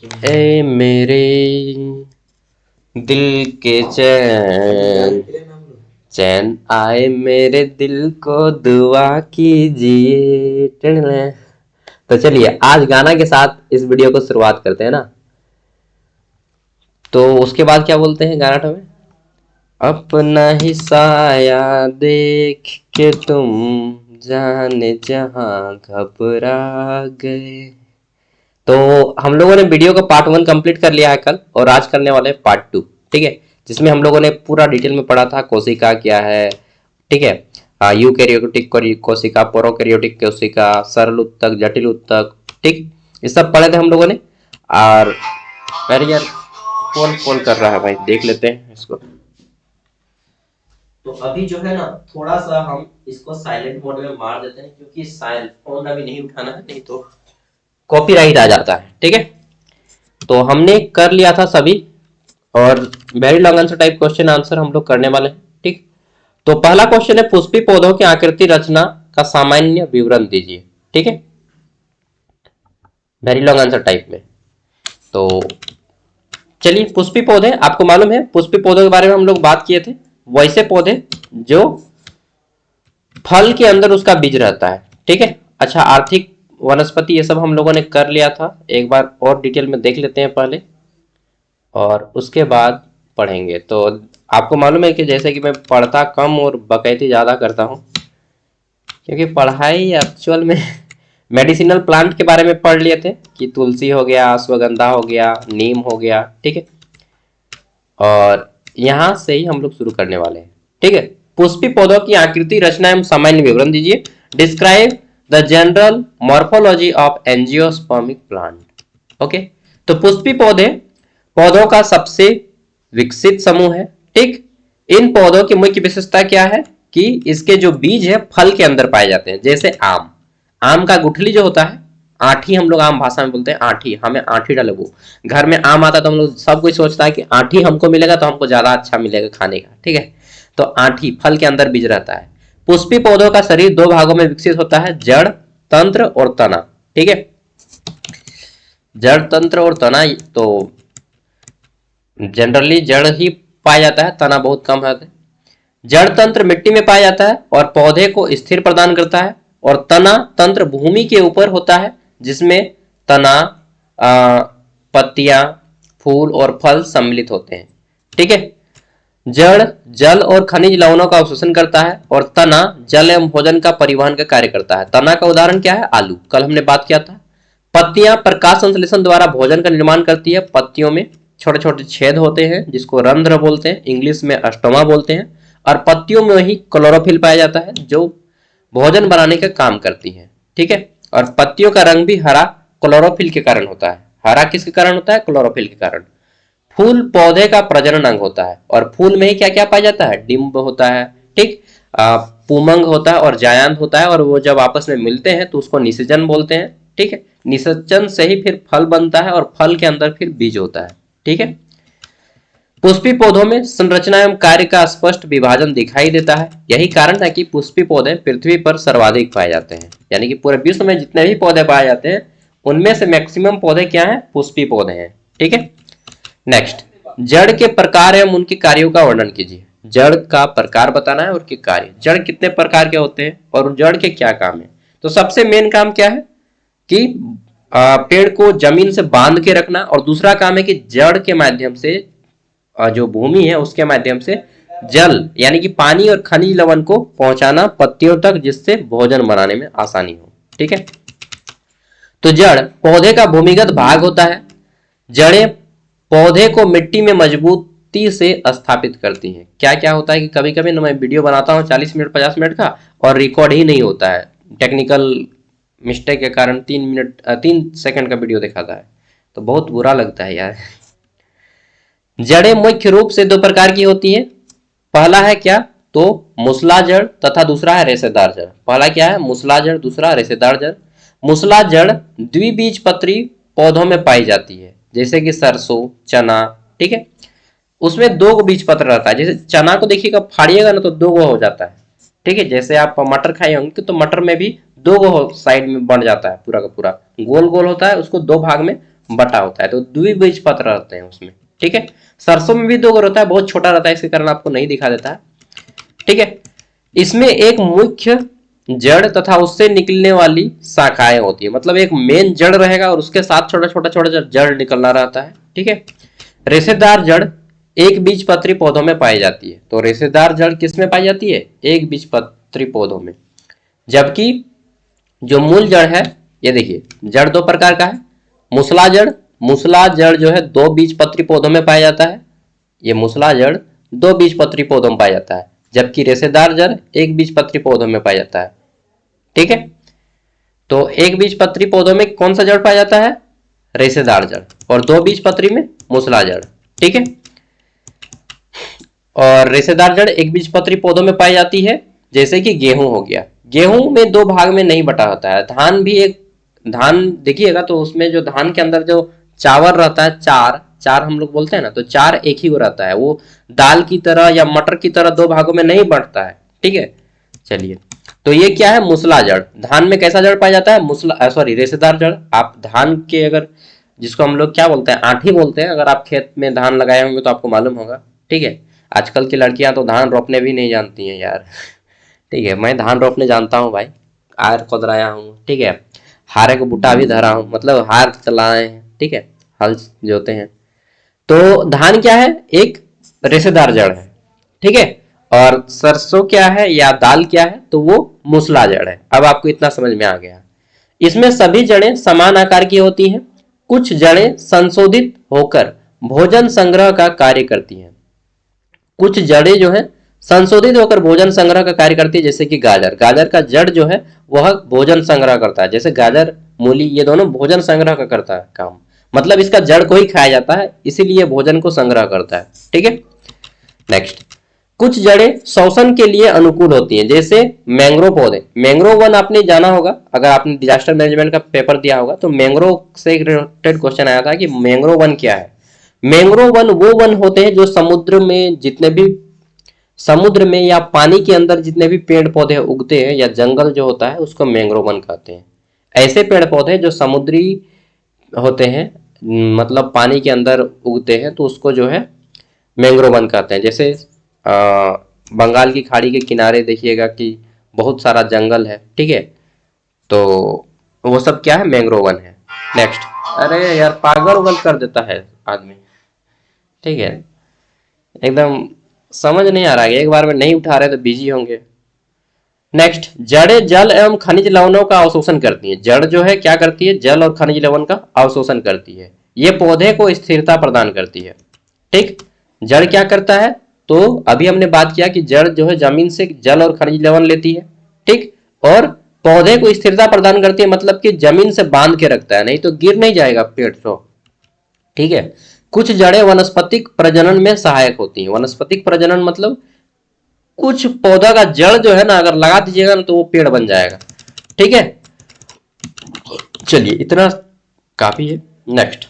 ए मेरे दिल के चैन, चैन आए मेरे दिल को दुआ कीजिए। तो चलिए आज गाना के साथ इस वीडियो को शुरुआत करते हैं ना। तो उसके बाद क्या बोलते हैं गाना में, अपना ही साया देख के तुम जाने जहां घबरा गए। तो हम लोगों ने वीडियो का पार्ट 1 कंप्लीट कर लिया है कल, और आज करने वाले हैं पार्ट 2। ठीक है, जिसमें हम लोगों ने पूरा डिटेल में पढ़ा था कोशिका क्या है। ठीक है, यूकैरियोटिक कोशिका, प्रोकैरियोटिक कोशिका, सरल उत्तक, जटिल उत्तक। ठीक, ये सब पढ़े थे हम लोगों ने। और अरे यार कौन कॉल कर रहा है भाई, देख लेते हैं इसको। तो अभी जो है ना, थोड़ा सा हम इसको साइलेंट मोड में मार देते हैं, क्योंकि साइलेंट फोन अभी नहीं उठाना है, नहीं तो कॉपीराइट आ जाता है। ठीक है, तो हमने कर लिया था सभी, और very long answer type question answer हम लोग करने वाले हैं। ठीक, तो पहला क्वेश्चन है, पुष्पी पौधों की आकृति रचना का सामान्य विवरण दीजिए। ठीक है, वेरी लॉन्ग आंसर टाइप में। तो चलिए, पुष्पी पौधे आपको मालूम है, पुष्पी पौधों के बारे में हम लोग बात किए थे। वैसे पौधे जो फल के अंदर उसका बीज रहता है। ठीक है, अच्छा, आर्थिक वनस्पति ये सब हम लोगों ने कर लिया था, एक बार और डिटेल में देख लेते हैं पहले, और उसके बाद पढ़ेंगे। तो आपको मालूम है कि जैसे कि मैं पढ़ता कम और बकैती ज़्यादा करता हूँ, क्योंकि पढ़ाई एक्चुअल में मेडिसिनल प्लांट के बारे में पढ़ लिए थे कि तुलसी हो गया, अश्वगंधा हो गया, नीम हो गया। ठीक है, और यहाँ से ही हम लोग शुरू करने वाले हैं। ठीक है, पुष्पी पौधों की आकृति रचना एवं सामान्य विवरण दीजिए। Describe the general morphology of angiospermic plant. Okay, तो पुष्पी पौधे पौधों का सबसे विकसित समूह है। ठीक, इन पौधों की मुख्य विशेषता क्या है कि इसके जो बीज है फल के अंदर पाए जाते हैं। जैसे आम, आम का गुठली जो होता है, आठी हम लोग आम भाषा में बोलते हैं, आठी, हमें आठी डाले वो। घर में आम आता तो हम लोग सब कोई सोचता है कि आठी हमको मिलेगा तो हमको ज्यादा अच्छा मिलेगा खाने का। ठीक है, तो आठी फल के अंदर बीज रहता है। पुष्पी पौधों का शरीर दो भागों में विकसित होता है, जड़ तंत्र और तना। ठीक है, जड़ तंत्र और तना तो जनरली जड़ ही पाया जाता है, तना बहुत कम है। जड़ तंत्र मिट्टी में पाया जाता है और पौधे को स्थिर प्रदान करता है, और तना तंत्र भूमि के ऊपर होता है, जिसमें तना, पत्तियां, फूल और फल सम्मिलित होते हैं। ठीक है, जड़ जल और खनिज लवणों का अवशोषण करता है, और तना जल एवं भोजन का परिवहन का कार्य करता है। तना का उदाहरण क्या है, आलू, कल हमने बात किया था। पत्तियां प्रकाश संश्लेषण द्वारा भोजन का निर्माण करती है। पत्तियों में छोटे छोटे छेद होते हैं, जिसको रंध्र बोलते हैं, इंग्लिश में अस्टोमा बोलते हैं। और पत्तियों में ही क्लोरोफिल पाया जाता है, जो भोजन बनाने का काम करती है। ठीक है, और पत्तियों का रंग भी हरा क्लोरोफिल के कारण होता है। हरा किसके कारण होता है, क्लोरोफिल के कारण। फूल पौधे का प्रजनन अंग होता है, और फूल में ही क्या क्या पाया जाता है, डिंब होता है। ठीक, पुमंग होता है और जायांत होता है, और वो जब आपस में मिलते हैं तो उसको निषेचन बोलते हैं। ठीक है, निषेचन से ही फिर फल बनता है, और फल के अंदर फिर बीज होता है। ठीक है, पुष्पी पौधों में संरचना एवं कार्य का स्पष्ट विभाजन दिखाई देता है। यही कारण है कि पुष्पी पौधे पृथ्वी पर सर्वाधिक पाए जाते हैं। यानी कि पूरे विश्व में जितने भी पौधे पाए जाते हैं, उनमें से मैक्सिमम पौधे क्या हैं, पुष्पी पौधे हैं। ठीक है, नेक्स्ट, जड़ के प्रकार एवं उनके कार्यों का वर्णन कीजिए। जड़ का प्रकार बताना है और उनके कार्य। जड़ कितने प्रकार के होते हैं और जड़ के क्या काम है। तो सबसे मेन काम क्या है कि पेड़ को जमीन से बांध के रखना, और दूसरा काम है कि जड़ के माध्यम से जो भूमि है उसके माध्यम से जल यानी कि पानी और खनिज लवण को पहुंचाना पत्तियों तक, जिससे भोजन बनाने में आसानी हो। ठीक है, तो जड़ पौधे का भूमिगत भाग होता है। जड़ें पौधे को मिट्टी में मजबूती से स्थापित करती हैं। क्या क्या होता है कि कभी कभी ना मैं वीडियो बनाता हूँ 40 मिनट 50 मिनट का, और रिकॉर्ड ही नहीं होता है, टेक्निकल मिस्टेक के कारण 3 सेकंड का वीडियो दिखाता है, तो बहुत बुरा लगता है यार। जड़ें मुख्य रूप से दो प्रकार की होती हैं। पहला है क्या, तो मूसला जड़, तथा दूसरा है रेशेदार जड़। पहला क्या है, मूसला जड़, दूसरा रेशेदार जड़। मूसला जड़ द्विबीजपत्री पौधों में पाई जाती है, जैसे कि सरसों, चना। ठीक है, उसमें दो बीज पत्र रहता है। जैसे चना को देखिएगा, फाड़िएगा ना तो दो गो हो जाता है। ठीक है, जैसे आप मटर खाए होंगे तो मटर में भी दो गो साइड में बन जाता है, पूरा का पूरा गोल गोल होता है, उसको दो भाग में बटा होता है, तो द्विबीजपत्र रहते हैं उसमें। ठीक है, सरसों में भी 2 रहता है, बहुत छोटा रहता है, इसके कारण आपको नहीं दिखा देता है। ठीक है, इसमें एक मुख्य जड़ तथा उससे निकलने वाली शाखाएं होती है, मतलब एक मेन जड़ रहेगा और उसके साथ छोटा छोटा छोटा जड़ निकलना रहता है। ठीक है, रेशेदार जड़ एक बीजपत्री पौधों में पाई जाती है, तो रेशेदार जड़ किस में पाई जाती है? एक बीजपत्री पौधों में। जबकि जो मूल जड़ है, ये देखिए जड़ 2 प्रकार का है, मूसला जड़। मूसला जड़ जो है 2 बीजपत्री पौधों में पाया जाता है, ये मूसला जड़ 2 बीजपत्री पौधों में पाया जाता है, जबकि रेशेदार जड़ एक बीजपत्री पौधों में पाया जाता है। ठीक है, तो एक बीजपत्री पौधों में कौन सा जड़ पाया जाता है? रेशेदार जड़, और 2 बीजपत्री में मूसला जड़। ठीक है, और रेशेदार जड़ एक बीजपत्री पौधों में पाई जाती है, जैसे कि गेहूं हो गया। गेहूं में 2 भाग में नहीं बटा होता है, धान भी एक, धान देखिएगा तो उसमें जो धान के अंदर जो चावल रहता है, चार चार हम लोग बोलते हैं ना, तो चार एक ही को रहता है, वो दाल की तरह या मटर की तरह 2 भागों में नहीं बंटता है। ठीक है, चलिए, तो ये क्या है? मूसला जड़। धान में कैसा जड़ पाया जाता है? मूसला, सॉरी, रेशेदार जड़। आप धान के, अगर जिसको हम लोग क्या बोलते हैं, आठी बोलते हैं, अगर आप खेत में धान लगाए होंगे तो आपको मालूम होगा। ठीक है, आजकल की लड़कियां तो धान रोपने भी नहीं जानती हैं यार। ठीक है, मैं धान रोपने जानता हूँ भाई, आर खुदराया हूँ। ठीक है, हारे को बुटा भी धरा हूँ, मतलब हार चलाए हैं। ठीक है, हल जोते हैं। तो धान क्या है? एक रेशेदार जड़ है। ठीक है, और सरसों क्या है या दाल क्या है? तो वो मूसला जड़ है। अब आपको इतना समझ में आ गया। इसमें सभी जड़ें समान आकार की होती हैं। कुछ जड़ें संशोधित होकर भोजन संग्रह का कार्य करती हैं। कुछ जड़ें जो है संशोधित होकर भोजन संग्रह का कार्य करती है, जैसे कि गाजर। गाजर का जड़ जो है वह भोजन संग्रह करता है, जैसे गाजर, मूली, ये दोनों भोजन संग्रह का करता है काम, मतलब इसका जड़ को ही खाया जाता है, इसीलिए भोजन को संग्रह करता है। ठीक है, नेक्स्ट, कुछ जड़ें श्वसन के लिए अनुकूल होती हैं, जैसे मैंग्रोव पौधे। मैंग्रोव वन आपने जाना होगा, अगर आपने डिजास्टर मैनेजमेंट का पेपर दिया होगा तो मैंग्रोव से रिलेटेड क्वेश्चन आया था कि मैंग्रोव वन क्या है। मैंग्रोव वन वो वन होते हैं जो समुद्र में जितने भी, समुद्र में या पानी के अंदर जितने भी पेड़ पौधे उगते हैं या जंगल जो होता है उसको मैंग्रोव वन कहते हैं। ऐसे पेड़ पौधे जो समुद्री होते हैं, मतलब पानी के अंदर उगते हैं, तो उसको जो है मैंग्रोव वन कहते हैं। जैसे बंगाल की खाड़ी के किनारे देखिएगा कि बहुत सारा जंगल है। ठीक है, तो वो सब क्या है? मैंग्रोव वन है। नेक्स्ट, अरे यार पागल उगल कर देता है आदमी। ठीक है, एकदम समझ नहीं आ रहा है, एक बार में नहीं उठा रहे तो बिजी होंगे। नेक्स्ट, जड़ें जल एवं खनिज लवणों का अवशोषण करती हैं। जड़ जो है क्या करती है? जल और खनिज लवण का अवशोषण करती है, ये पौधे को स्थिरता प्रदान करती है। ठीक, जड़ क्या करता है? तो अभी हमने बात किया कि जड़ जो है जमीन से जल और खनिज लवण लेती है। ठीक, और पौधे को स्थिरता प्रदान करती है, मतलब कि जमीन से बांध के रखता है, नहीं तो गिर नहीं जाएगा पेड़ तो। ठीक है, कुछ जड़ें वनस्पतिक प्रजनन में सहायक होती हैं। वनस्पतिक प्रजनन मतलब कुछ पौधा का जड़ जो है ना, अगर लगा दीजिएगा ना तो वो पेड़ बन जाएगा। ठीक है, चलिए इतना काफी है। नेक्स्ट,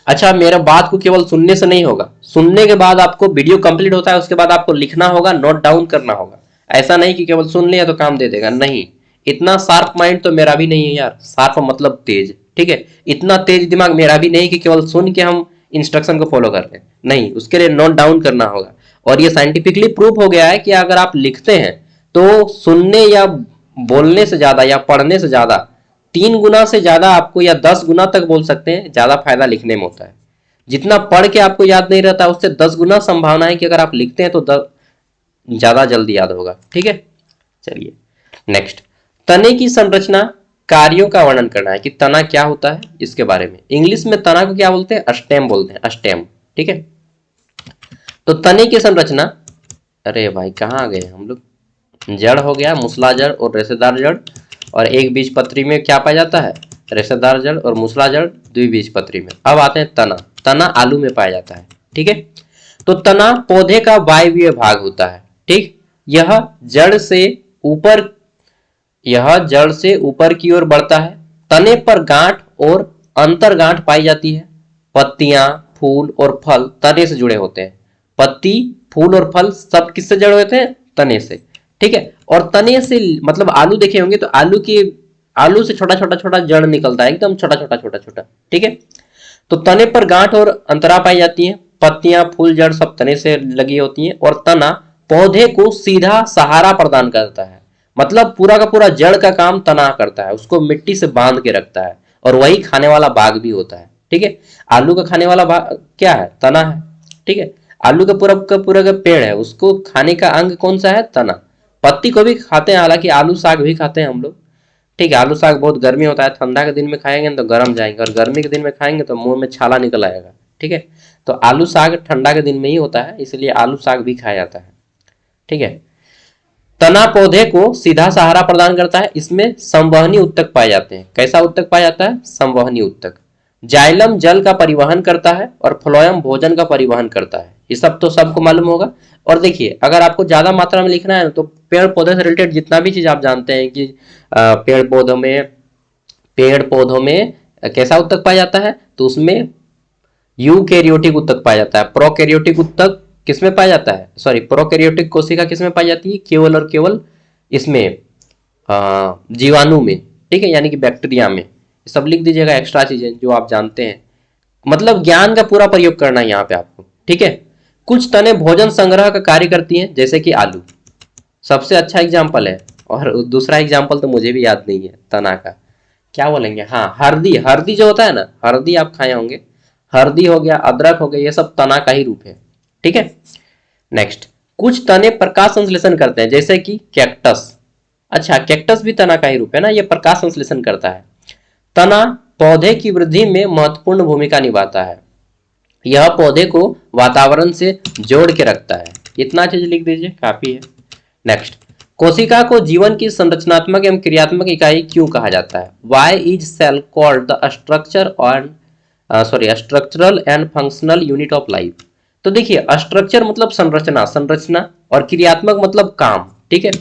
अच्छा, मेरा बात को केवल सुनने से नहीं होगा, सुनने के बाद आपको वीडियो कंप्लीट होता है, उसके बाद आपको लिखना होगा, नोट डाउन करना होगा। ऐसा नहीं कि केवल सुन लिया तो काम दे देगा, नहीं। इतना शार्प माइंड तो मेरा भी नहीं है यार, शार्प मतलब तेज। ठीक है, इतना तेज दिमाग मेरा भी नहीं कि केवल सुन के हम इंस्ट्रक्शन को फॉलो कर लें, नहीं, उसके लिए नोट डाउन करना होगा। और ये साइंटिफिकली प्रूफ हो गया है कि अगर आप लिखते हैं तो सुनने या बोलने से ज्यादा या पढ़ने से ज्यादा 3 गुना से ज्यादा आपको, या 10 गुना तक बोल सकते हैं, ज्यादा फायदा लिखने में होता है। जितना पढ़ के आपको याद नहीं रहता उससे 10 गुना संभावना है कि अगर आप लिखते हैं तो ज्यादा जल्दी याद होगा। ठीक है, चलिए नेक्स्ट, तने की संरचना कार्यों का वर्णन करना है कि तना क्या होता है इसके बारे में। इंग्लिश में तना को क्या बोलते हैं? स्टेम बोलते हैं, स्टेम। ठीक है, तो तने की संरचना, अरे भाई कहाँ आ गए हम लोग? जड़ हो गया, मूसला जड़ और रेशेदार जड़, और एक बीजपत्री में क्या पाया जाता है? रेशेदार जड़ और मूसला जड़ द्विबीजपत्री में। अब आते हैं तना। तना आलू में पाया जाता है। ठीक है, तो तना पौधे का वायवीय भाग होता है। ठीक, यह जड़ से ऊपर की ओर बढ़ता है। तने पर गांठ और अंतर्गांठ पाई जाती है। पत्तियां, फूल और फल तने से जुड़े होते हैं। पत्ती, फूल और फल सब किससे जुड़े होते हैं? तने से। ठीक है, और तने से मतलब आलू देखे होंगे तो आलू से छोटा छोटा छोटा जड़ निकलता है, एकदम छोटा छोटा छोटा छोटा, ठीक है। तो तने पर गांठ और अंतरा पाई जाती है, पत्तियां फूल जड़ सब तने से लगी होती हैं, और तना पौधे को सीधा सहारा प्रदान करता है। मतलब पूरा का पूरा जड़ का काम तना करता है, उसको मिट्टी से बांध के रखता है, और वही खाने वाला भाग भी होता है, ठीक है। आलू का खाने वाला भाग क्या है? तना है, ठीक है। आलू का पूरा का पेड़ है, उसको खाने का अंग कौन सा है? तना। पत्ती को भी खाते हैं, हालांकि आलू साग भी खाते हैं हम लोग, ठीक है। आलू साग बहुत गर्मी होता है, ठंडा के दिन में खाएंगे तो गर्म जाएंगे, और गर्मी के दिन में खाएंगे तो मुंह में छाला निकल आएगा, ठीक है। तो आलू साग ठंडा के दिन में ही होता है, इसलिए आलू साग भी खाया जाता है, ठीक है। तना पौधे को सीधा सहारा प्रदान करता है, इसमें संवहनी उत्तक पाए जाते हैं। कैसा उत्तक पाया जाता है? संवहनी उत्तक। जाइलम जल का परिवहन करता है, और फ्लोएम भोजन का परिवहन करता है। ये सब तो सबको मालूम होगा। और देखिए, अगर आपको ज्यादा मात्रा में लिखना है तो पेड़ पौधे से रिलेटेड जितना भी चीज आप जानते हैं कि पेड़ पौधों में कैसा उत्तक पाया जाता है, तो उसमें यूकैरियोटिक उत्तक पाया जाता है। प्रोकैरियोटिक उत्तक किसमें पाया जाता है? सॉरी, प्रोकैरियोटिक कोशिका किसमें पाई जाती है? केवल और केवल इसमें जीवाणु में, ठीक है, यानी कि बैक्टीरिया में। सब लिख दीजिएगा, एक्स्ट्रा चीजें जो आप जानते हैं, मतलब ज्ञान का पूरा प्रयोग करना है यहाँ पे आपको, ठीक है। कुछ तने भोजन संग्रह का कार्य करती हैं, जैसे कि आलू सबसे अच्छा एग्जाम्पल है, और दूसरा एग्जाम्पल तो मुझे भी याद नहीं है तना का, क्या बोलेंगे, हाँ हल्दी। हल्दी जो होता है ना, हल्दी आप खाए होंगे, हल्दी हो गया, अदरक हो गया, ये सब तना का ही रूप है, ठीक है। नेक्स्ट, कुछ तने प्रकाश संश्लेषण करते हैं, जैसे कि कैक्टस। अच्छा, कैक्टस भी तना का ही रूप है ना, ये प्रकाश संश्लेषण करता है। तना पौधे की वृद्धि में महत्वपूर्ण भूमिका निभाता है, यह पौधे को वातावरण से जोड़ के रखता है। इतना चीज लिख दीजिए, काफी है। नेक्स्ट, कोशिका को जीवन की संरचनात्मक एवं क्रियात्मक इकाई क्यों कहा जाता है? Why is cell called the structural and functional unit of life. तो देखिए, स्ट्रक्चर मतलब संरचना, संरचना, और क्रियात्मक मतलब काम, ठीक है।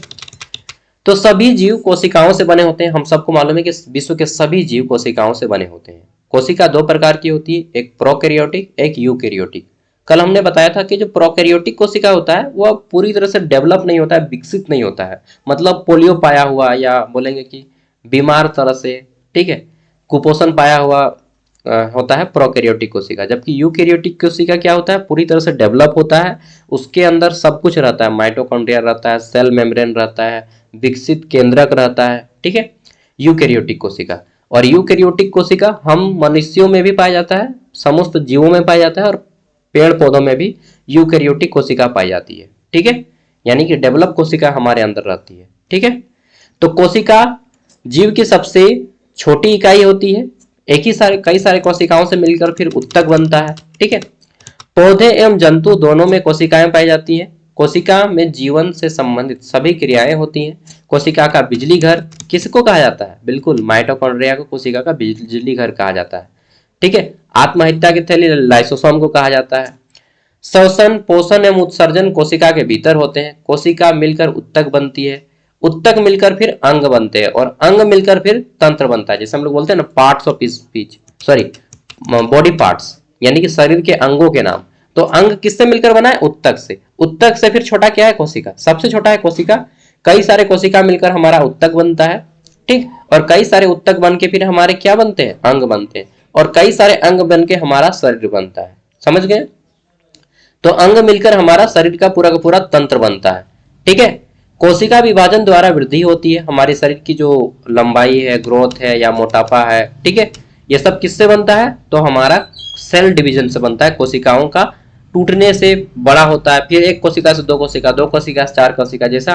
तो सभी जीव कोशिकाओं से बने होते हैं। हम सबको मालूम है कि विश्व के सभी जीव कोशिकाओं से बने होते हैं। कोशिका दो प्रकार की होती है, एक प्रोकैरियोटिक, एक यूकैरियोटिक। कल हमने बताया था कि जो प्रोकैरियोटिक कोशिका होता है वह पूरी तरह से डेवलप नहीं होता है, विकसित नहीं होता है, मतलब पोलियो पाया हुआ, या बोलेंगे कि बीमार तरह से, ठीक है, कुपोषण पाया हुआ होता है प्रोकैरियोटिक कोशिका। जबकि यूकैरियोटिक कोशिका क्या होता है? पूरी तरह से डेवलप होता है, उसके अंदर सब कुछ रहता है, माइटोकॉन्ड्रिया रहता है, सेल मेम्ब्रेन रहता है, विकसित केंद्रक रहता है, ठीक है, यूकैरियोटिक कोशिका। और यूकैरियोटिक कोशिका हम मनुष्यों में भी पाया जाता है, समस्त जीवों में पाया जाता है, और पेड़ पौधों में भी यूकैरियोटिक कोशिका पाई जाती है, ठीक है, यानी कि डेवलप कोशिका हमारे अंदर रहती है, ठीक है। तो कोशिका जीव की सबसे छोटी इकाई होती है, कई सारे कोशिकाओं से मिलकर फिर उत्तक बनता है, ठीक है। पौधे एवं जंतु दोनों में कोशिकाएं पाई जाती हैं। कोशिका में जीवन से संबंधित सभी क्रियाएं होती हैं। कोशिका का बिजली घर किसको कहा जाता है? बिल्कुल, माइटोकॉन्ड्रिया को कोशिका का बिजली घर कहा जाता है, ठीक है। आत्महत्या की थैली लाइसोसोम को कहा जाता है। श्वसन, पोषण एवं उत्सर्जन कोशिका के भीतर होते हैं। कोशिका मिलकर उत्तक बनती है, उत्तक मिलकर फिर अंग बनते हैं, और अंग मिलकर फिर तंत्र बनता है। जैसे हम लोग बोलते हैं ना, parts of speech, sorry, body parts, यानी कि शरीर के अंगों के नाम। तो अंग किससे मिलकर बना है? उत्तक से। उत्तक से फिर छोटा क्या है? कोशिका। सबसे छोटा है कोशिका। कई सारे कोशिका मिलकर हमारा उत्तक बनता है, ठीक। और कई सारे उत्तक बन के फिर हमारे क्या बनते हैं? अंग बनते हैं। और कई सारे अंग बन के हमारा शरीर बनता है। समझ गए? तो अंग मिलकर हमारा शरीर का पूरा तंत्र बनता है, ठीक है। कोशिका विभाजन द्वारा वृद्धि होती है। हमारे शरीर की जो लंबाई है, ग्रोथ है, या मोटापा है, ठीक है, ये सब किससे बनता है? तो हमारा सेल डिवीजन से बनता है। कोशिकाओं का टूटने से बड़ा होता है, फिर एक कोशिका से दो कोशिका, दो कोशिका से चार कोशिका। जैसा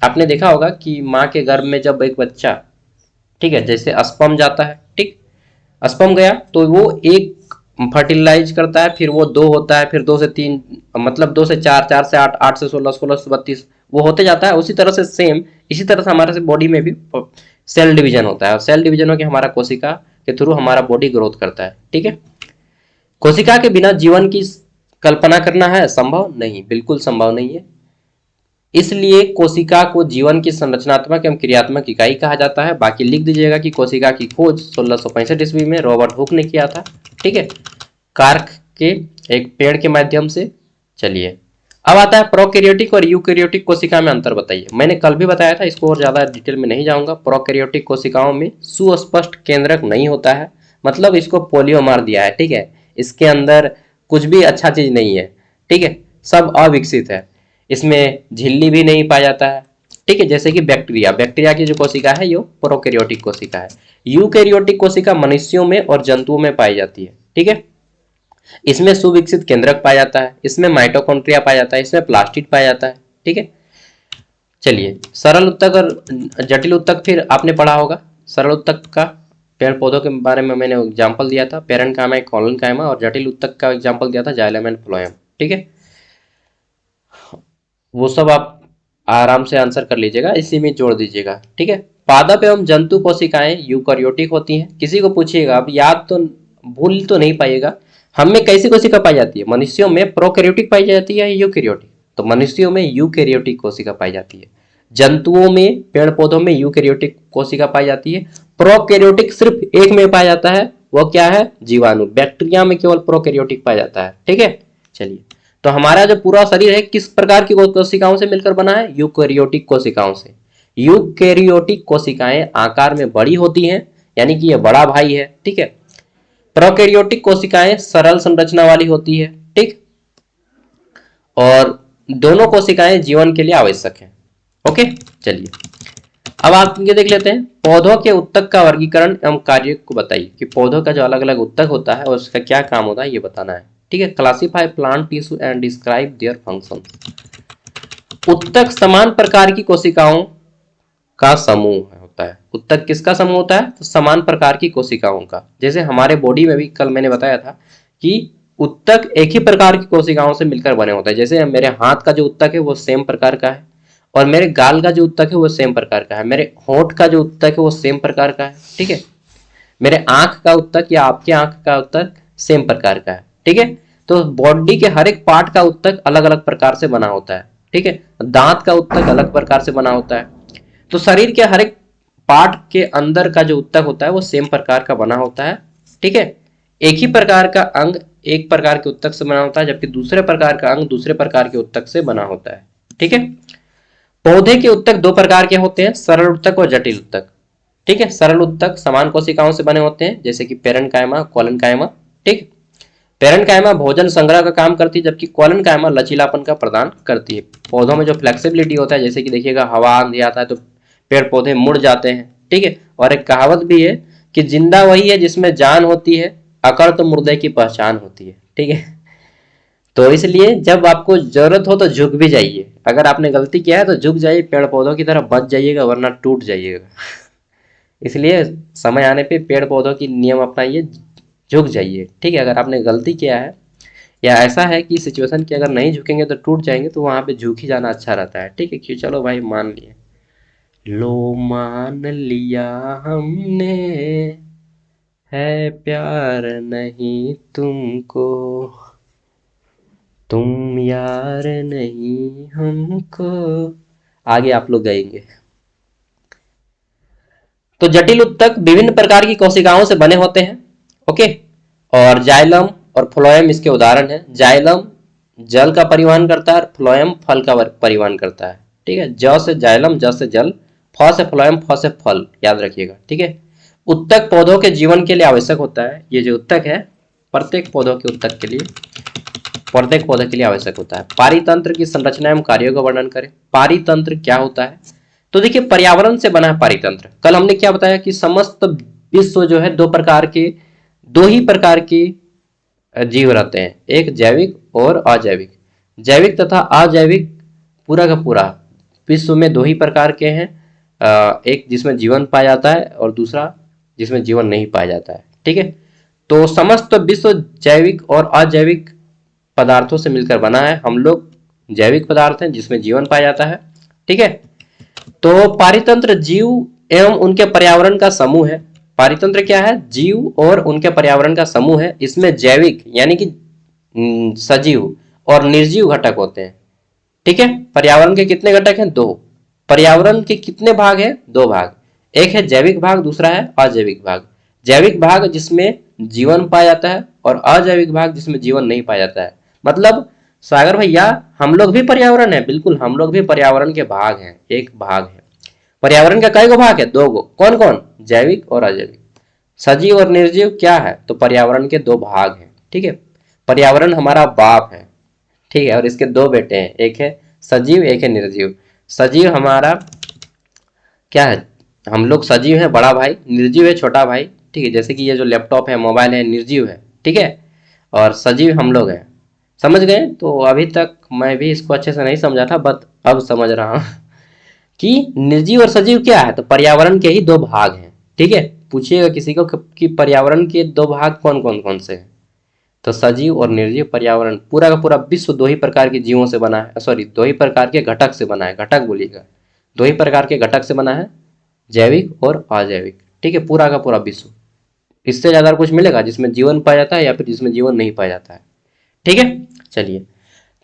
आपने देखा होगा कि माँ के गर्भ में जब एक बच्चा, ठीक है, जैसे स्पर्म जाता है, ठीक, स्पर्म गया तो वो एक फर्टिलाइज करता है, फिर वो दो होता है, फिर दो से तीन, मतलब दो से चार, चार से आठ, आठ से 16, 16 से 32, वो होते जाता है। उसी तरह से सेम, इसी तरह से हमारे बॉडी में भी सेल डिवीजन होता है, और सेल डिवीजन होकर हमारा कोशिका के थ्रू हमारा बॉडी ग्रोथ करता है, ठीक है। कोशिका के बिना जीवन की कल्पना करना है संभव नहीं, बिल्कुल संभव नहीं है। इसलिए कोशिका को जीवन की संरचनात्मक एवं क्रियात्मक इकाई कहा जाता है। बाकी लिख दीजिएगा कि कोशिका की खोज 1665 ईस्वी में रॉबर्ट हुक ने किया था, ठीक है, कार्क के एक पेड़ के माध्यम से। चलिए अब आता है प्रोकैरियोटिक और यूकैरियोटिक कोशिका में अंतर बताइए। मैंने कल भी बताया था, इसको और ज्यादा डिटेल में नहीं जाऊंगा। प्रोकैरियोटिक कोशिकाओं में सुस्पष्ट केंद्रक नहीं होता है, मतलब इसको पोलियो मार दिया है, ठीक है। इसके अंदर कुछ भी अच्छा चीज नहीं है, ठीक है, सब अविकसित है। इसमें झिल्ली भी नहीं पाया जाता है, ठीक है। जैसे कि बैक्टीरिया, बैक्टीरिया की जो कोशिका है ये प्रोकैरियोटिक कोशिका है। यूकैरियोटिक कोशिका मनुष्यों में और जंतुओं में पाई जाती है, ठीक है। इसमें सुविकसित केंद्रक पाया जाता है, इसमें माइटोकॉन्ड्रिया पाया जाता है, इसमें प्लास्टिड पाया जाता है, ठीक है। चलिए, सरल उत्तक और जटिल उत्तक फिर आपने पढ़ा होगा। सरल उत्तक का पेड़ पौधों के बारे में मैंने एग्जाम्पल दिया था, पेरेन्काइमा, कोलेनकाइमा, और जटिल उत्तक का एग्जाम्पल दिया था जाइलम एंड फ्लोएम, ठीक है। वो सब आप आराम से आंसर कर लीजिएगा, इसी में जोड़ दीजिएगा, ठीक है। पादप एवं जंतु कोशिकाएं यूकैरियोटिक होती हैं। किसी को पूछिएगा, अब याद तो भूल तो नहीं पाइएगा, हम में कैसी कोशिका पाई जाती है? मनुष्यों में प्रोकैरियोटिक पाई जाती है, यूकैरियोटिक? तो मनुष्यों में यूकैरियोटिक कोशिका पाई जाती है। जंतुओं में, पेड़ पौधों में यूकैरियोटिक कोशिका पाई जाती है। प्रोकैरियोटिक सिर्फ एक में पाया जाता है, वो क्या है? जीवाणु। बैक्टीरिया में केवल प्रोकैरियोटिक पाया जाता है, ठीक है। चलिए, तो हमारा जो पूरा शरीर है किस प्रकार की कोशिकाओं से मिलकर बना है? यूकैरियोटिक कोशिकाओं से। यूकैरियोटिक कोशिकाएं आकार में बड़ी होती हैं, यानी कि ये बड़ा भाई है, ठीक है। प्रोकैरियोटिक कोशिकाएं सरल संरचना वाली होती है, ठीक। और दोनों कोशिकाएं जीवन के लिए आवश्यक हैं, ओके। चलिए, अब आप ये देख लेते हैं, पौधों के उत्तक का वर्गीकरण एवं कार्य को बताइए कि पौधों का जो अलग अलग उत्तक होता है और उसका क्या काम होता है, ये बताना है, ठीक है। Classify plant tissue and describe their function. उत्तक समान प्रकार की कोशिकाओं का समूह होता है। उत्तक किसका समूह होता है? तो समान प्रकार की कोशिकाओं का। जैसे हमारे बॉडी में भी कल मैंने बताया था कि उत्तक एक ही प्रकार की कोशिकाओं से मिलकर बने होते हैं। जैसे मेरे हाथ का जो उत्तक है वो सेम प्रकार का है, और मेरे गाल का जो उत्तक है वो सेम प्रकार का है, मेरे होंठ का जो उत्तक है वो सेम प्रकार का है, ठीक है। मेरे आंख का उत्तक या आपके आंख का उत्तक सेम प्रकार का है, ठीक है। तो बॉडी के हर एक पार्ट का उत्तक अलग अलग प्रकार से बना होता है, ठीक है। दांत का उत्तक अलग प्रकार से बना होता है। तो शरीर के हर एक पार्ट के अंदर का जो उत्तक होता है वो सेम प्रकार का बना होता है, ठीक है। एक ही प्रकार का अंग एक प्रकार के उत्तक से बना होता है, जबकि दूसरे प्रकार का अंग दूसरे प्रकार के उत्तक से बना होता है, ठीक है। पौधे के उत्तक दो प्रकार के होते हैं, सरल उत्तक और जटिल उत्तक, ठीक है। सरल उत्तक समान कोशिकाओं से बने होते हैं, जैसे कि पेरेन्काइमा, कोलेनकाइमा, ठीक। पेरेन्काइमा भोजन संग्रह का काम करती है, जबकि कोलेनकाइमा लचीलापन का प्रदान करती है। पौधों में जो फ्लेक्सिबिलिटी होता है, जैसे कि देखिएगा हवा आंधी आता है तो पेड़ पौधे मुड़ जाते हैं, ठीक है। और एक कहावत भी है कि जिंदा वही है जिसमें जान होती है, अकड़ तो मुर्दे की पहचान होती है, ठीक है। तो इसलिए जब आपको जरूरत हो तो झुक भी जाइए। अगर आपने गलती किया है तो झुक जाइए, पेड़ पौधों की तरह बच जाइएगा, वरना टूट जाइएगा। इसलिए समय आने पे पेड़ पौधों की नियम अपनाइए, झुक जाइए, ठीक है। अगर आपने गलती किया है या ऐसा है कि सिचुएशन की अगर नहीं झुकेंगे तो टूट जाएंगे, तो वहां पे झुक ही जाना अच्छा रहता है, ठीक है। कि चलो भाई मान लिए, लो मान लिया हमने, है प्यार नहीं तुमको, तुम यार नहीं हमको। आगे आप लोग गाएंगे। तो जटिल उत्तक विभिन्न प्रकार की कोशिकाओं से बने होते हैं, ओके। और जाइलम और फ्लोएम इसके उदाहरण हैं। जाइलम जल का परिवहन करता है और फ्लोएम फल का परिवहन करता है, ठीक है। ज से जाइलम, ज से जल, फ से फ्लोएम, फ से फल, याद रखिएगा, ठीक है। उत्तक पौधों के जीवन के लिए आवश्यक होता है। ये जो उत्तक है प्रत्येक पौधों के उत्तक के लिए, प्रत्येक पौधे के लिए आवश्यक होता है। पारितंत्र की संरचना एवं कार्यों का वर्णन करें। पारितंत्र क्या होता है? तो देखिए, पर्यावरण से बना है पारितंत्र। कल हमने क्या बताया कि समस्त विश्व जो है दो ही प्रकार के जीव रहते हैं, एक जैविक और अजैविक। जैविक तथा अजैविक पूरा का पूरा विश्व में दो ही प्रकार के हैं, एक जिसमें जीवन पाया जाता है और दूसरा जिसमें जीवन नहीं पाया जाता है, ठीक है। तो समस्त विश्व जैविक और अजैविक पदार्थों से मिलकर बना है। हम लोग जैविक पदार्थ हैं जिसमें जीवन पाया जाता है, ठीक है। तो पारितंत्र जीव एवं उनके पर्यावरण का समूह है। पारितंत्र क्या है? जीव और उनके पर्यावरण का समूह है। इसमें जैविक यानी कि सजीव और निर्जीव घटक होते हैं, ठीक है। पर्यावरण के कितने घटक हैं? दो। पर्यावरण के कितने भाग हैं? दो भाग। एक है जैविक भाग, दूसरा है अजैविक भाग। जैविक भाग जिसमें जीवन पाया जाता है और अजैविक भाग जिसमें जीवन नहीं पाया जाता है। मतलब सागर भैया हम लोग भी पर्यावरण है, बिल्कुल हम लोग भी पर्यावरण के भाग हैं, एक भाग है। पर्यावरण का कई गो भाग है? दो गो। कौन कौन? जैविक और अजैविक। सजीव और निर्जीव क्या है? तो पर्यावरण के दो भाग हैं, ठीक है। पर्यावरण हमारा बाप है, ठीक है, और इसके दो बेटे हैं, एक है सजीव, एक है निर्जीव। सजीव हमारा क्या है? हम लोग सजीव है बड़ा भाई, निर्जीव है छोटा भाई, ठीक है। जैसे कि ये जो लैपटॉप है, मोबाइल है, निर्जीव है, ठीक है, और सजीव हम लोग हैं। समझ गए? तो अभी तक मैं भी इसको अच्छे से नहीं समझा था, बट अब समझ रहा हूँ कि निर्जीव और सजीव क्या है, तो पर्यावरण के ही दो भाग हैं, ठीक है। पूछिएगा किसी को कि पर्यावरण के दो भाग कौन से हैं, तो सजीव और निर्जीव पर्यावरण, पूरा का पूरा विश्व दो ही प्रकार के जीवों से बना है, सॉरी दो ही प्रकार के घटक से बना है, घटक बोलिएगा, दो ही प्रकार के घटक से बना है, जैविक और अजैविक, ठीक है, पूरा का पूरा विश्व। इससे ज्यादा कुछ मिलेगा जिसमें जीवन पाया जाता है या फिर जिसमें जीवन नहीं पाया जाता है, ठीक है। चलिए,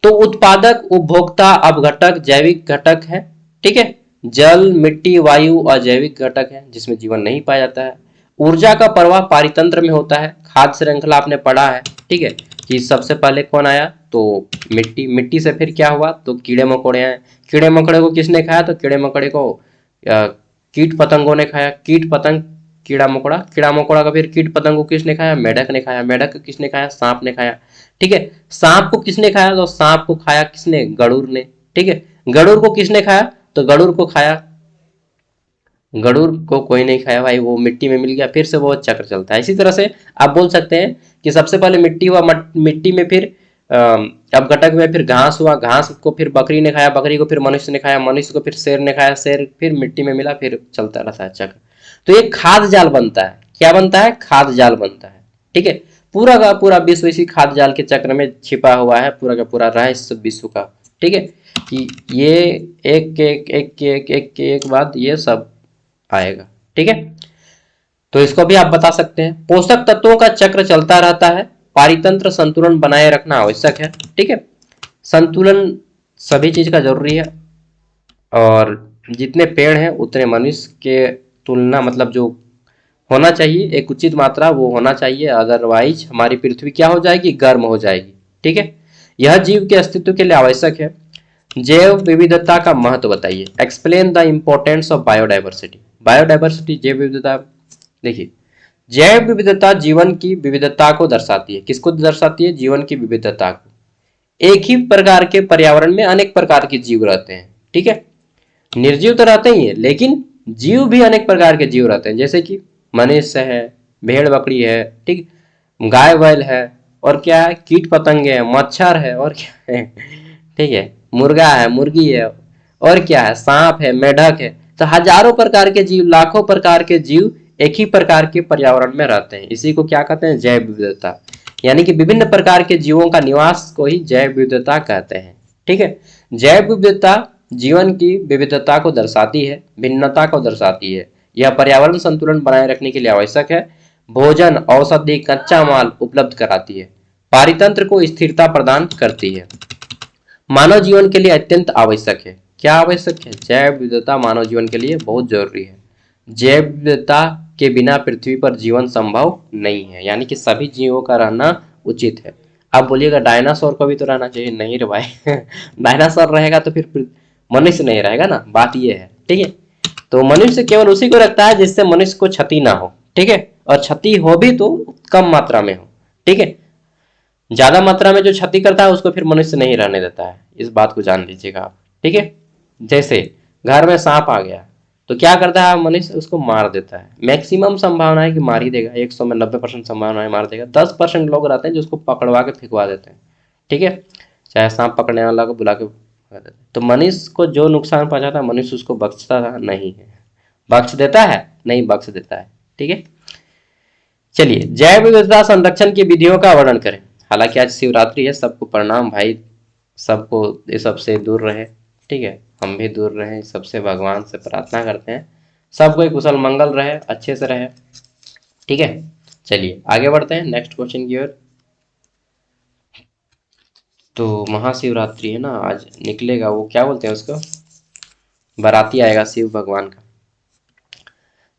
तो उत्पादक, उपभोक्ता, अपघटक, जैविक घटक है, ठीक है। जल, मिट्टी, वायु अजैविक घटक है जिसमें जीवन नहीं पाया जाता है। ऊर्जा का प्रवाह पारितंत्र में होता है। खाद्य श्रृंखला आपने पढ़ा है, ठीक है, कि सबसे पहले कौन आया, तो मिट्टी, मिट्टी से फिर क्या हुआ, तो कीड़े मकोड़े आए। कीड़े मकोड़े को किसने खाया, तो कीड़े मकोड़े को कीट पतंगों ने खाया। कीट पतंग, कीड़ा मकोड़ा, कीड़ा मकोड़ा का फिर कीट पतंग को किसने खाया, मेढक ने खाया। मेढक को किसने खाया, सांप ने खाया, ठीक है। सांप को किसने खाया, तो सांप को खाया किसने, गरुड़ ने, ठीक है। गरुड़ को किसने खाया, तो गरुड़ को खाया, गरुड़ को कोई नहीं खाया भाई, वो मिट्टी में मिल गया, फिर से वो चक्र चलता है। इसी तरह से आप बोल सकते हैं कि सबसे पहले मिट्टी हुआ, मिट्टी में फिर अपघटक में फिर घास हुआ, घास को फिर बकरी ने खाया, बकरी को फिर मनुष्य ने खाया, मनुष्य को फिर शेर ने खाया, शेर फिर मिट्टी में मिला, फिर चलता रहता है चक्र। तो ये खाद्य जाल बनता है। क्या बनता है, खाद्य जाल बनता है, ठीक है। पूरा का पूरा विश्व इसी खाद्य जाल के चक्र में छिपा हुआ है, पूरा का पूरा रहस्य विश्व का, ठीक है। कि ये एक एक एक एक एक एक बाद ये सब आएगा, ठीक है। तो इसको भी आप बता सकते हैं। पोषक तत्वों का चक्र चलता रहता है, पारितंत्र संतुलन बनाए रखना आवश्यक है, ठीक है। संतुलन सभी चीज का जरूरी है, और जितने पेड़ हैं उतने मनुष्य के तुलना, मतलब जो होना चाहिए एक उचित मात्रा वो होना चाहिए, अदरवाइज हमारी पृथ्वी क्या हो जाएगी, गर्म हो जाएगी, ठीक है। यह जीव के अस्तित्व के लिए आवश्यक है। जैव विविधता का महत्व बताइए। Explain the importance of biodiversity. Biodiversity, जैव विविधता, देखिए, जैव विविधता जीवन की विविधता को दर्शाती है। किसको दर्शाती है, जीवन की विविधता को। एक ही प्रकार के पर्यावरण में अनेक प्रकार के जीव रहते हैं, ठीक है। निर्जीव तो रहते ही है, लेकिन जीव भी अनेक प्रकार के जीव रहते हैं, जैसे कि मनुष्य है, भेड़ बकरी है, ठीक, गाय बैल है, और क्या है, कीट पतंगे है, मच्छर है, और क्या है, ठीक है, मुर्गा है, मुर्गी है, और क्या है, सांप है, मेढक है। तो हजारों प्रकार के जीव, लाखों प्रकार के जीव एक ही प्रकार के पर्यावरण में रहते हैं। इसी को क्या कहते हैं, जैव विविधता। यानी कि विभिन्न प्रकार के जीवों का निवास को ही जैव विविधता कहते हैं, ठीक है। जैव विविधता जीवन की विविधता को दर्शाती है, भिन्नता को दर्शाती है। यह पर्यावरण संतुलन बनाए रखने के लिए आवश्यक है। भोजन, औषधि, कच्चा माल उपलब्ध कराती है। पारितंत्र को स्थिरता प्रदान करती है। मानव जीवन के लिए अत्यंत आवश्यक है। क्या आवश्यक है, जैव विविधता मानव जीवन के लिए बहुत जरूरी है। जैव विविधता के बिना पृथ्वी पर जीवन संभव नहीं है, यानी कि सभी जीवों का रहना उचित है। आप बोलिएगा डायनासोर को भी तो रहना चाहिए, नहीं रे भाई डायनासोर रहेगा तो फिर मनुष्य नहीं रहेगा ना, बात ये है, ठीक है। तो मनुष्य केवल उसी को रखता है जिससे मनुष्य को क्षति ना हो, ठीक है, और क्षति हो भी तो कम मात्रा में हो, ठीक है। ज्यादा मात्रा में जो क्षति करता है उसको फिर मनुष्य नहीं रहने देता है, इस बात को जान लीजिएगा आप, ठीक है। जैसे घर में सांप आ गया तो क्या करता है मनुष्य, उसको मार देता है। मैक्सिमम संभावना है कि मार ही देगा, 100 में 90% संभावना है मार देगा। 10% लोग रहते हैं जो उसको पकड़वा के फेंकवा देते हैं, ठीक है, चाहे सांप पकड़ने वाला को बुला के भगा देते हैं। तो मनुष्य को जो नुकसान पहुंचाता है मनुष्य उसको बख्शता नहीं है। बख्श देता है, नहीं बख्श देता है, ठीक है। चलिए, जैव विविधता संरक्षण की विधियों का वर्णन करें। हालांकि आज शिवरात्रि है, सबको प्रणाम भाई, सबको ये सबसे दूर रहे, ठीक है, हम भी दूर रहे, सबसे भगवान से प्रार्थना करते हैं सबको एक कुशल मंगल रहे, अच्छे से रहे, ठीक है। चलिए आगे बढ़ते हैं नेक्स्ट क्वेश्चन की ओर। तो महाशिवरात्रि है ना, आज निकलेगा वो क्या बोलते हैं उसको, बाराती आएगा शिव भगवान का।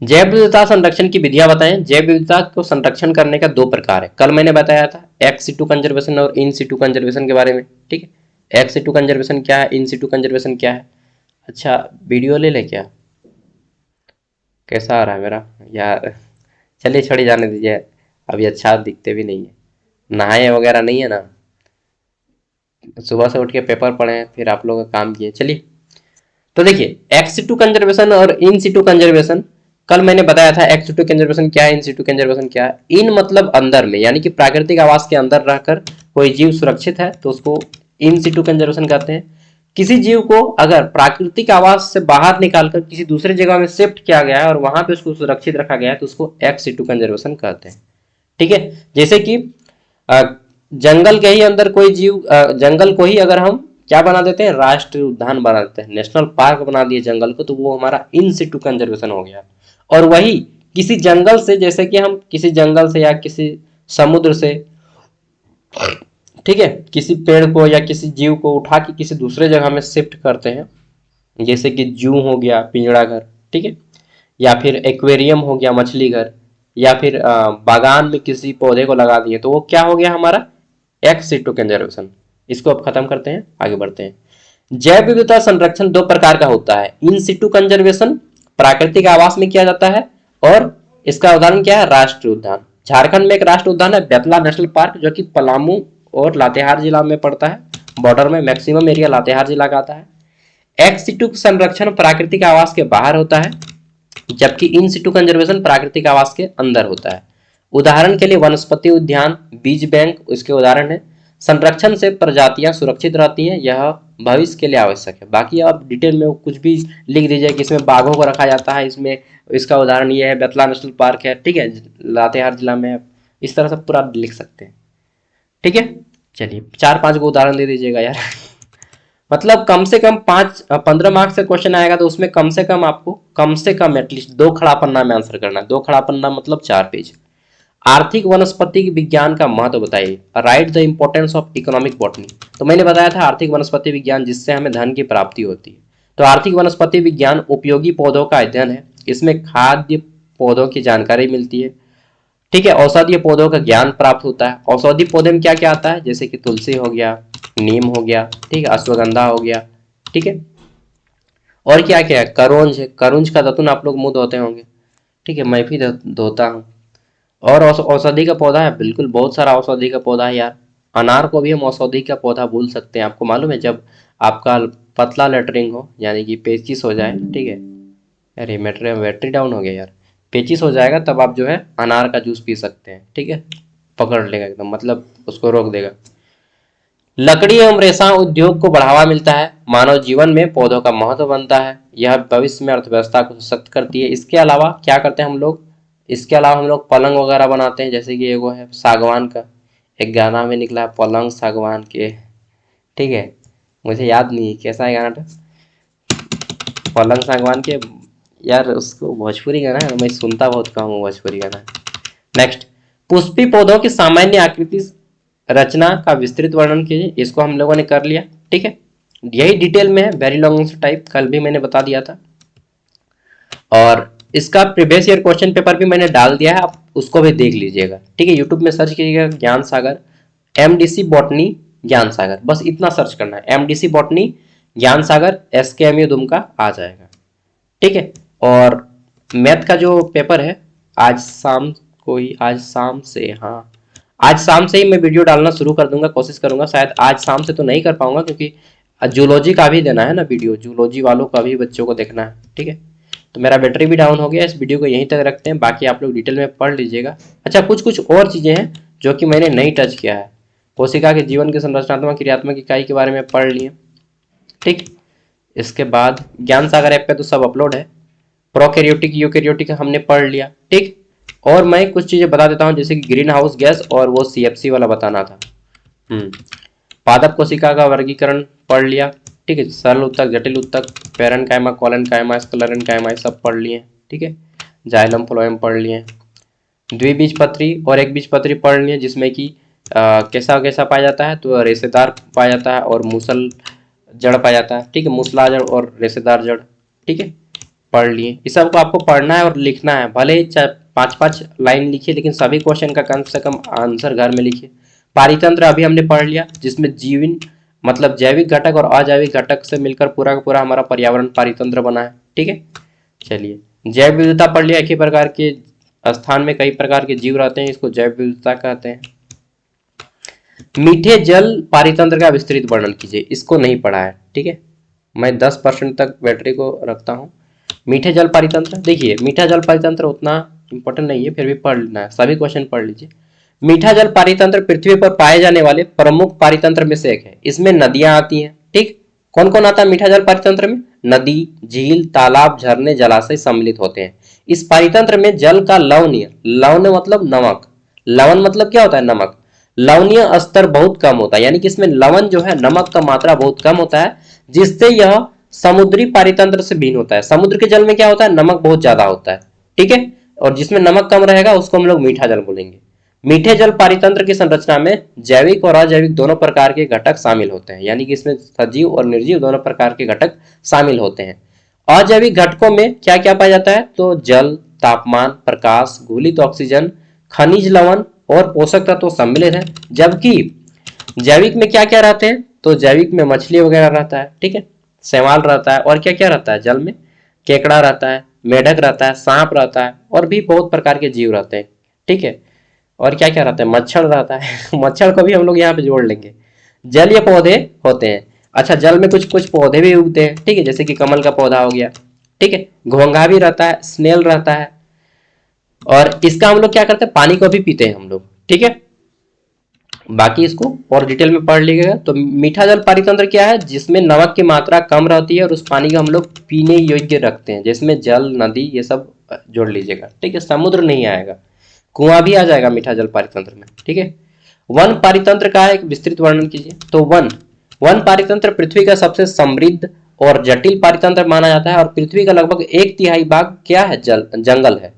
जैव विविधता संरक्षण की विधियां बताएं। जैव विविधता को संरक्षण करने का दो प्रकार है, कल मैंने बताया था एक्स सिटू कंजर्वेशन और इन सिटू कंजर्वेशन के बारे में। ठीक है, एक्स सिटू कंजर्वेशन क्या है, इन सिटू कंजर्वेशन क्या है। अच्छा वीडियो ले ले क्या, कैसा आ रहा है मेरा यार। चलिए छोड़ी जाने दीजिए, अभी अच्छा दिखते भी नहीं है, नहाए वगैरह नहीं है ना, सुबह से उठ के पेपर पढ़े फिर आप लोग का काम किए। चलिए तो देखिए एक्स सिटू कंजर्वेशन और इन सिटू कंजर्वेशन, कल मैंने बताया था एक्स सिटू कंजर्वेशन क्या है, इन सिटू कंजर्वेशन क्या है। इन मतलब अंदर में, यानी कि प्राकृतिक आवास के अंदर रहकर कोई जीव सुरक्षित है तो उसको इन सिटू कंजर्वेशन कहते हैं। किसी जीव को अगर प्राकृतिक आवास से बाहर निकालकर किसी दूसरे जगह में शिफ्ट किया गया है और वहां पे उसको सुरक्षित रखा गया है तो उसको एक्स सिटू कंजर्वेशन कहते हैं। ठीक है, जैसे कि अ, जंगल के ही अंदर कोई जीव, जंगल को ही अगर हम क्या बना देते हैं, राष्ट्रीय उद्यान बना देते हैं, नेशनल पार्क बना दिए जंगल को, तो वो हमारा इन सिटू कंजर्वेशन हो गया। और वही किसी जंगल से, जैसे कि हम किसी जंगल से या किसी समुद्र से, ठीक है, किसी पेड़ को या किसी जीव को उठा के किसी दूसरे जगह में शिफ्ट करते हैं, जैसे कि जू हो गया पिंजड़ा घर, ठीक है, या फिर एक्वेरियम हो गया मछली घर, या फिर बागान में किसी पौधे को लगा दिए, तो वो क्या हो गया हमारा एक्स सिटू कंजर्वेशन। इसको अब खत्म करते हैं, आगे बढ़ते हैं। जैव विविधता संरक्षण दो प्रकार का होता है, इन सिटू कंजर्वेशन प्राकृतिक आवास में किया जाता है, और इसका उदाहरण क्या है, राष्ट्रीय उद्यान। झारखंड में एक राष्ट्रीय उद्यान है बेतला नेशनल पार्क, जो कि पलामू और लातेहार जिला में पड़ता है, बॉर्डर में, मैक्सिमम एरिया लातेहार जिला का आता है। एक्स सिटू संरक्षण प्राकृतिक आवास के बाहर होता है, जबकि इन सिटू कंजर्वेशन प्राकृतिक आवास के अंदर होता है। उदाहरण के लिए वनस्पति उद्यान, बीज बैंक इसके उदाहरण है। संरक्षण से प्रजातियां सुरक्षित रहती हैं, यह भविष्य के लिए आवश्यक है। बाकी आप डिटेल में कुछ भी लिख दीजिए कि इसमें बाघों को रखा जाता है, इसमें इसका उदाहरण ये है, बेतला नेशनल पार्क है, ठीक है, लातेहार जिला में, इस तरह से पूरा लिख सकते हैं। ठीक है, चलिए 4-5 को उदाहरण दे दीजिएगा यार। मतलब कम से कम 15 मार्क्स का क्वेश्चन आएगा तो उसमें कम से कम आपको, कम से कम एटलीस्ट 2 खड़ा पन्ना में आंसर करना है। 2 खड़ा पन्ना मतलब 4 पेज। आर्थिक वनस्पति विज्ञान का महत्व बताइए, right the importance of economic botany. तो मैंने बताया था आर्थिक वनस्पति विज्ञान जिससे हमें धन की प्राप्ति होती है। तो आर्थिक वनस्पति विज्ञान उपयोगी पौधों का अध्ययन है, इसमें खाद्य पौधों की जानकारी मिलती है। ठीक है, औषधीय पौधों का ज्ञान प्राप्त होता है। औषधीय पौधे में क्या क्या आता है, जैसे कि तुलसी हो गया, नीम हो गया, ठीक है, अश्वगंधा हो गया, ठीक है, और क्या क्या है, करोंज है, करोंज का दातुन आप लोग मुंह धोते होंगे, ठीक है, मैं भी धोता हूँ। और औषधि का पौधा है, बिल्कुल बहुत सारा औषधि का पौधा है यार। अनार को भी हम औषधि का पौधा बोल सकते हैं। आपको मालूम है जब आपका पतला लेटरिंग हो, यानी कि पेचिस हो जाए, ठीक है, अरे बैटरी डाउन हो गया यार, पेचिस हो जाएगा तब आप जो है अनार का जूस पी सकते हैं, ठीक है, पकड़ लेगा एकदम, मतलब उसको रोक देगा। लकड़ी एवं रेशा उद्योग को बढ़ावा मिलता है, मानव जीवन में पौधों का महत्व बनता है, यह भविष्य में अर्थव्यवस्था को सशक्त करती है। इसके अलावा क्या करते हैं हम लोग, इसके अलावा हम लोग पलंग वगैरह बनाते हैं, जैसे कि एगो है सागवान का, एक गाना में निकला है पलंग सागवान के, ठीक है, मुझे याद नहीं है कैसा है गाना था, पलंग सागवान के, यार उसको भोजपुरी गाना है, मैं सुनता बहुत कम हूँ भोजपुरी गाना। नेक्स्ट, पुष्पी पौधों की सामान्य आकृति रचना का विस्तृत वर्णन कीजिए, इसको हम लोगों ने कर लिया, ठीक है, यही डिटेल में है, वेरी लॉन्ग आंसर टाइप, कल भी मैंने बता दिया था। और इसका प्रीवियस ईयर क्वेश्चन पेपर भी मैंने डाल दिया है, आप उसको भी देख लीजिएगा, ठीक है, यूट्यूब में सर्च कीजिएगा ज्ञान सागर, एमडीसी बॉटनी ज्ञान सागर, बस इतना सर्च करना है, एमडीसी बॉटनी ज्ञान सागर एसकेएमयू दुमका आ जाएगा, ठीक है। और मैथ का जो पेपर है आज शाम को ही, आज शाम से, हाँ आज शाम से ही मैं वीडियो डालना शुरू कर दूंगा, कोशिश करूंगा, शायद आज शाम से तो नहीं कर पाऊंगा क्योंकि जूलॉजी का भी देना है ना वीडियो, जूलॉजी वालों का भी बच्चों को देखना है, ठीक है। तो मेरा बैटरी भी डाउन हो गया, इस वीडियो को यहीं तक रखते हैं, बाकी आप लोग डिटेल में पढ़ लीजिएगा। अच्छा कुछ कुछ और चीज़ें हैं जो कि मैंने नहीं टच किया है, कोशिका के जीवन के संरचनात्मक क्रियात्मक इकाई के बारे में पढ़ लिए, ठीक। इसके बाद ज्ञान सागर ऐप पे तो सब अपलोड है, प्रोकैरियोटिक यूकैरियोटिक हमने पढ़ लिया, ठीक। और मैं कुछ चीजें बता देता हूँ, जैसे कि ग्रीन हाउस गैस और वो सीएफसी वाला बताना था। पादप कोशिका का वर्गीकरण पढ़ लिया, ठीक है, सरल उत्तक, जटिल उत्तक, पैरेन्काइमा, कोलेनकाइमा, स्क्लेरेन्काइमा सब पढ़ लिए, ठीक है, जाइलम फ्लोएम पढ़ लिए, द्विबीजपत्री और एक बीजपत्री पढ़ लिए, जिसमें कि कैसा कैसा पाया जाता है, तो रेशेदार पाया जाता है और मूसल जड़ पाया जाता है, ठीक है, मूसला जड़ और रेशेदार जड़, ठीक है। पढ़ लिए। इस सबको आपको पढ़ना है और लिखना है, भले ही 5-5 लाइन लिखिए लेकिन सभी क्वेश्चन का कम से कम आंसर घर में लिखिए। पारितंत्र अभी हमने पढ़ लिया, जिसमें जीवन मतलब जैविक घटक और अजैविक घटक से मिलकर पूरा का पूरा हमारा पर्यावरण पारितंत्र बना है। ठीक है, चलिए जैव विविधता पढ़ लिया। एक ही प्रकार के स्थान में कई प्रकार के जीव रहते हैं, इसको जैव विविधता कहते हैं। मीठे जल पारितंत्र का विस्तृत वर्णन कीजिए, इसको नहीं पढ़ा है। ठीक है, मैं 10% तक बैटरी को रखता हूँ। मीठे जल पारितंत्र, देखिए मीठा जल पारितंत्र उतना इंपॉर्टेंट नहीं है, फिर भी पढ़ लेना है, सभी क्वेश्चन पढ़ लीजिए। मीठा जल पारितंत्र पृथ्वी पर पाए जाने वाले प्रमुख पारितंत्र में से एक है। इसमें नदियां आती हैं। ठीक, कौन कौन आता है मीठा जल पारितंत्र में? नदी, झील, तालाब, झरने, जलाशय सम्मिलित होते हैं। इस पारितंत्र में जल का लवणीय, लवण मतलब नमक, लवण मतलब क्या होता है? नमक। लवणीय स्तर बहुत कम होता है, यानी कि इसमें लवण जो है, नमक का मात्रा बहुत कम होता है, जिससे यह समुद्री पारितंत्र से भिन्न होता है। समुद्र के जल में क्या होता है? नमक बहुत ज्यादा होता है। ठीक है, और जिसमें नमक कम रहेगा उसको हम लोग मीठा जल बोलेंगे। मीठे जल पारितंत्र की संरचना में जैविक और अजैविक दोनों प्रकार के घटक शामिल होते हैं, यानी कि इसमें सजीव और निर्जीव दोनों प्रकार के घटक शामिल होते हैं। अजैविक घटकों में क्या क्या पाया जाता है? तो जल, तापमान, प्रकाश, घुलित ऑक्सीजन, खनिज लवण और पोषक तत्व सम्मिलित है। जबकि जैविक में क्या क्या रहते हैं? तो जैविक में मछली वगैरह रहता है। ठीक है, शैवाल रहता है, और क्या क्या रहता है जल में? केकड़ा रहता है, मेढक रहता है, सांप रहता है, और भी बहुत प्रकार के जीव रहते हैं। ठीक है, और क्या क्या रहता है? मच्छर रहता है मच्छर को भी हम लोग यहाँ पे जोड़ लेंगे। जलीय पौधे होते हैं। अच्छा, जल में कुछ कुछ पौधे भी उगते हैं। ठीक है, जैसे कि कमल का पौधा हो गया। ठीक है, घोंघा भी रहता है, स्नेल रहता है, और इसका हम लोग क्या करते हैं? पानी को भी पीते हैं हम लोग। ठीक है, बाकी इसको और डिटेल में पढ़ लीजिएगा। तो मीठा जल पारितंत्र क्या है? जिसमें नमक की मात्रा कम रहती है और उस पानी को हम लोग पीने योग्य रखते हैं, जिसमें जल, नदी ये सब जोड़ लीजिएगा। ठीक है, समुद्र नहीं आएगा, कुआं भी आ जाएगा मीठा जल पारितंत्र में। ठीक है, वन पारितंत्र का एक विस्तृत वर्णन कीजिए। तो वन पारितंत्र पृथ्वी का सबसे समृद्ध और जटिल पारितंत्र माना जाता है, और पृथ्वी का लगभग 1/3 भाग क्या है? जंगल है।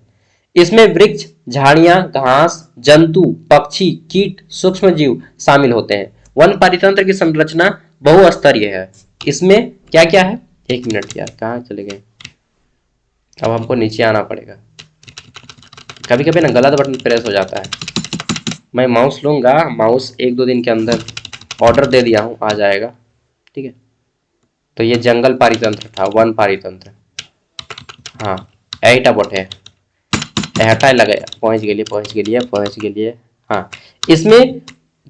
इसमें वृक्ष, झाड़ियां, घास, जंतु, पक्षी, कीट, सूक्ष्म जीव शामिल होते हैं। वन पारितंत्र की संरचना बहुस्तरीय है। इसमें क्या क्या है? 1 मिनट यार, कहाँ चले गए? अब हमको नीचे आना पड़ेगा, कभी कभी ना गलत बटन प्रेस हो जाता है। मैं माउस लूंगा, माउस 1-2 दिन के अंदर ऑर्डर दे दिया हूँ, आ जाएगा। ठीक है, तो ये जंगल पारितंत्र था, वन पारितंत्र। हाँ, एटा बोटे हटा लगे, पहुंच के लिए। हाँ, इसमें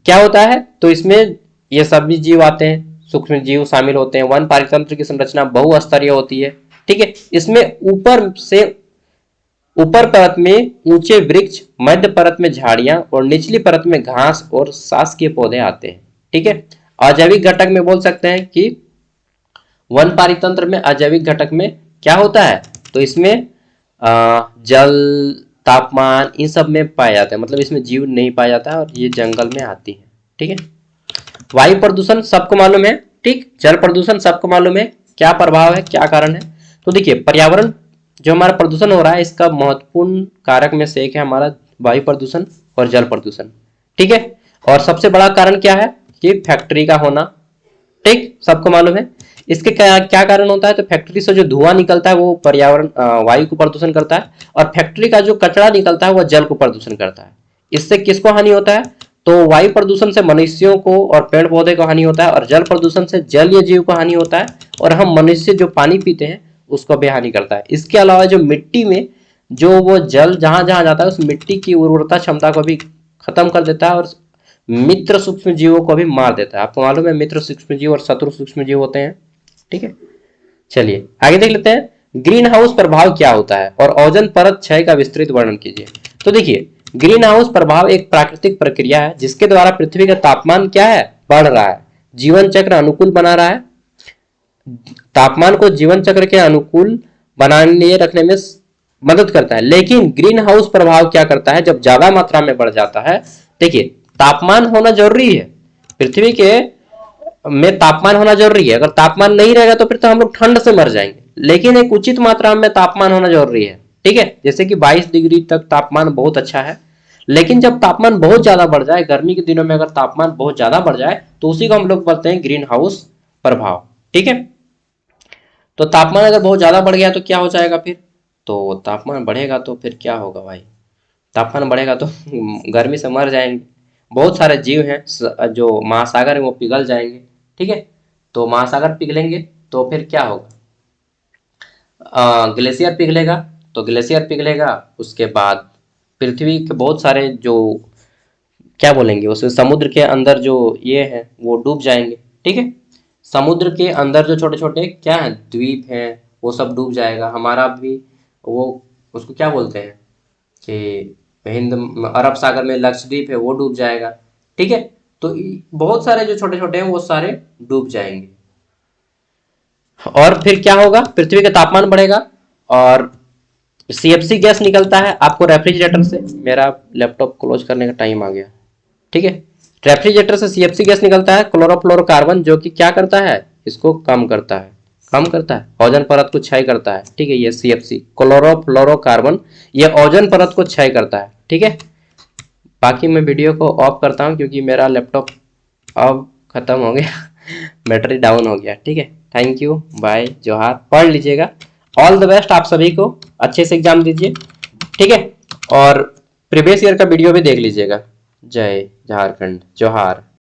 क्या होता है? तो इसमें ये सभी जीव आते हैं, सूक्ष्म जीव शामिल होते हैं। वन पारितंत्र की संरचना बहुस्तरीय होती है। ठीक है, इसमें ऊपर परत में ऊंचे वृक्ष, मध्य परत में झाड़ियां और निचली परत में घास और शासकीय पौधे आते हैं। ठीक है, अजैविक घटक में बोल सकते हैं कि वन पारितंत्र में अजैविक घटक में क्या होता है? तो इसमें जल, तापमान, इन सब में पाया जाता है, मतलब इसमें जीव नहीं पाया जाता है, और ये जंगल में आती है। ठीक है, वायु प्रदूषण सबको मालूम है। ठीक, जल प्रदूषण सबको मालूम है, क्या प्रभाव है, क्या कारण है? तो देखिए, पर्यावरण जो हमारा प्रदूषण हो रहा है, इसका महत्वपूर्ण कारक में से एक है हमारा वायु प्रदूषण और जल प्रदूषण। ठीक है, और सबसे बड़ा कारण क्या है? कि फैक्ट्री का होना। ठीक, सबको मालूम है। इसके क्या क्या कारण होता है? तो फैक्ट्री से जो धुआं निकलता है वो पर्यावरण वायु को प्रदूषण करता है, और फैक्ट्री का जो कचरा निकलता है वो जल को प्रदूषण करता है। इससे किसको हानि होता है? तो वायु प्रदूषण से मनुष्यों को और पेड़ पौधे को हानि होता है, और जल प्रदूषण से जलीय जीव को हानि होता है, और हम मनुष्य जो पानी पीते हैं उसको भी हानि करता है। इसके अलावा जो मिट्टी में जो वो जल जहां जहां जाता है उस मिट्टी की उर्वरता क्षमता को भी खत्म कर देता है, और मित्र सूक्ष्म जीवों को भी मार देता है। आपको मालूम है मित्र सूक्ष्म जीव और शत्रु सूक्ष्म जीव होते हैं। ठीक है, चलिए आगे देख लेते हैं, ग्रीन हाउस प्रभाव क्या होता है, और ओजोन परत क्षय का विस्तृत वर्णन कीजिए। तो देखिए, ग्रीन हाउस प्रभाव एक प्राकृतिक प्रक्रिया है जिसके द्वारा पृथ्वी का तापमान क्या है? बढ़ रहा है, जीवन चक्र अनुकूल बना रहा है। तापमान को जीवन चक्र के अनुकूल बनाने रखने में मदद करता है। लेकिन ग्रीन हाउस प्रभाव क्या करता है? जब ज्यादा मात्रा में बढ़ जाता है, देखिए तापमान होना जरूरी है, पृथ्वी के में तापमान होना जरूरी है। अगर तापमान नहीं रहेगा तो फिर तो हम लोग ठंड से मर जाएंगे, लेकिन एक उचित मात्रा में तापमान होना जरूरी है। ठीक है, जैसे कि 22 डिग्री तक तापमान बहुत अच्छा है, लेकिन जब तापमान बहुत ज्यादा बढ़ जाए, गर्मी के दिनों में अगर तापमान बहुत ज्यादा बढ़ जाए, तो उसी को हम लोग बोलते हैं ग्रीन हाउस प्रभाव। ठीक है, तो तापमान अगर बहुत ज़्यादा बढ़ गया तो क्या हो जाएगा फिर? तो तापमान बढ़ेगा तो फिर क्या होगा भाई? तापमान बढ़ेगा तो गर्मी से मर जाएंगे। बहुत सारे जीव हैं जो महासागर है वो पिघल जाएंगे। ठीक है, तो महासागर पिघलेंगे तो फिर क्या होगा? ग्लेशियर पिघलेगा। तो ग्लेशियर पिघलेगा, उसके बाद पृथ्वी के बहुत सारे जो क्या बोलेंगे उसे, समुद्र के अंदर जो ये है वो डूब जाएंगे। ठीक है, समुद्र के अंदर जो छोटे छोटे क्या है द्वीप हैं वो सब डूब जाएगा। हमारा भी वो उसको क्या बोलते हैं कि हिंद अरब सागर में लक्षद्वीप है वो डूब जाएगा। ठीक है, तो बहुत सारे जो छोटे छोटे हैं वो सारे डूब जाएंगे। और फिर क्या होगा? पृथ्वी का तापमान बढ़ेगा और सीएफसी गैस निकलता है आपको रेफ्रिजरेटर से। मेरा लैपटॉप क्लोज करने का टाइम आ गया। ठीक है, रेफ्रिजरेटर से सीएफसी गैस निकलता है, क्लोरोफ्लोरोकार्बन, जो कि क्या करता है? इसको कम करता है, कम करता है, ओजोन परत को क्षय करता है। ठीक है, ये सीएफसी क्लोरोफ्लोरोकार्बन ये ओजोन परत को क्षय करता है। ठीक है, बाकी मैं वीडियो को ऑफ करता हूँ क्योंकि मेरा लैपटॉप अब खत्म हो गया बैटरी डाउन हो गया। ठीक है, थैंक यू, बाय, जोहार, पढ़ लीजिएगा। ऑल द बेस्ट आप सभी को, अच्छे से एग्जाम दीजिए। ठीक है, और प्रीवियस ईयर का वीडियो भी देख लीजिएगा। जय झारखंड, जोहार।